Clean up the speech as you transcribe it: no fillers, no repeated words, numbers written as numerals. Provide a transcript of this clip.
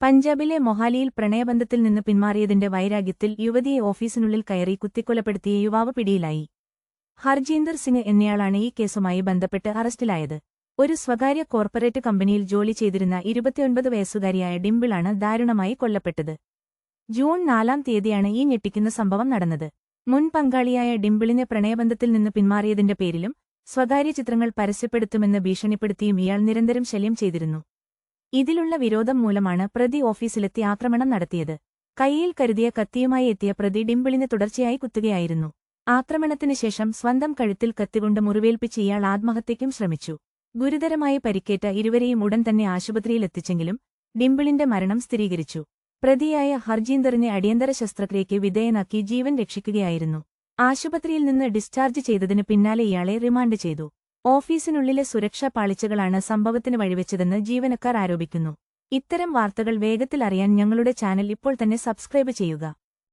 പഞ്ചാബിലെ മൊഹാലിയിൽ പ്രണയബന്ധത്തിൽ നിന്ന് പിന്മാറിയതിന്റെ വൈരാഗ്യത്തിൽ യുവതിയെ ഓഫീസിനുള്ളിൽ കയറി കുത്തിക്കൊലപ്പെടുത്തിയ യുവാവ് പിടിയിലായി. ഹർജീന്ദർ സിംഗ് എന്നയാളാണ് ഈ കേസുമായി ബന്ധപ്പെട്ട് അറസ്റ്റിലായത്. ഒരു സ്വകാര്യ കോർപ്പറേറ്റ് കമ്പനിയിൽ ജോലി ചെയ്തിരുന്ന 29 വയസ്സുകാരിയായ ഡിംപിളാണ് ദാരുണമായി കൊല്ലപ്പെട്ടത്. ജൂൺ 4 തീയതിയാണ് ഈ ഞെട്ടിക്കുന്ന സംഭവം നടന്നത്. മുൻ പങ്കാളിയായ ഡിംപിളിനെ പ്രണയബന്ധത്തിൽ നിന്ന് പിന്മാറിയതിന്റെ പേരിലും സ്വകാര്യ ചിത്രങ്ങൾ പരസ്യപ്പെടുത്തുമെന്ന് ഭീഷണിപ്പെടുത്തിയും ഇയാൾ നിരന്തരം ശല്യം ചെയ്തിരുന്നു. ഇതിലുള്ള വിരോധം മൂലമാണ് പ്രതി ഓഫീസിലെത്തി ആക്രമണം നടത്തിയത്. കൈയിൽ കരുതിയ കത്തിയുമായി എത്തിയ പ്രതി ഡിംപിളിനെ തുടർച്ചയായി കുത്തുകയായിരുന്നു. ആക്രമണത്തിന് ശേഷം സ്വന്തം കഴുത്തിൽ കത്തികൊണ്ട് മുറിവേൽപ്പിച്ച് ഇയാൾ ആത്മഹത്യയ്ക്കും ശ്രമിച്ചു. ഗുരുതരമായി പരിക്കേറ്റ ഇരുവരെയും ഉടൻ തന്നെ ആശുപത്രിയിലെത്തിച്ചെങ്കിലും ഡിംപിളിന്റെ മരണം സ്ഥിരീകരിച്ചു. പ്രതിയായ ഹർജീന്ദറിനെ അടിയന്തര ശസ്ത്രക്രിയയ്ക്ക് വിധേയനാക്കി ജീവൻ രക്ഷിക്കുകയായിരുന്നു. ആശുപത്രിയിൽ നിന്ന് ഡിസ്ചാർജ് ചെയ്തതിനു പിന്നാലെ ഇയാളെ റിമാൻഡ് ചെയ്തു. ഓഫീസിനുള്ളിലെ സുരക്ഷാ പാളിച്ചകളാണ് സംഭവത്തിന് വഴിവെച്ചതെന്ന് ജീവനക്കാർ ആരോപിക്കുന്നു. ഇത്തരം വാർത്തകൾ വേഗത്തിൽ അറിയാൻ ഞങ്ങളുടെ ചാനൽ ഇപ്പോൾ തന്നെ സബ്സ്ക്രൈബ് ചെയ്യുക.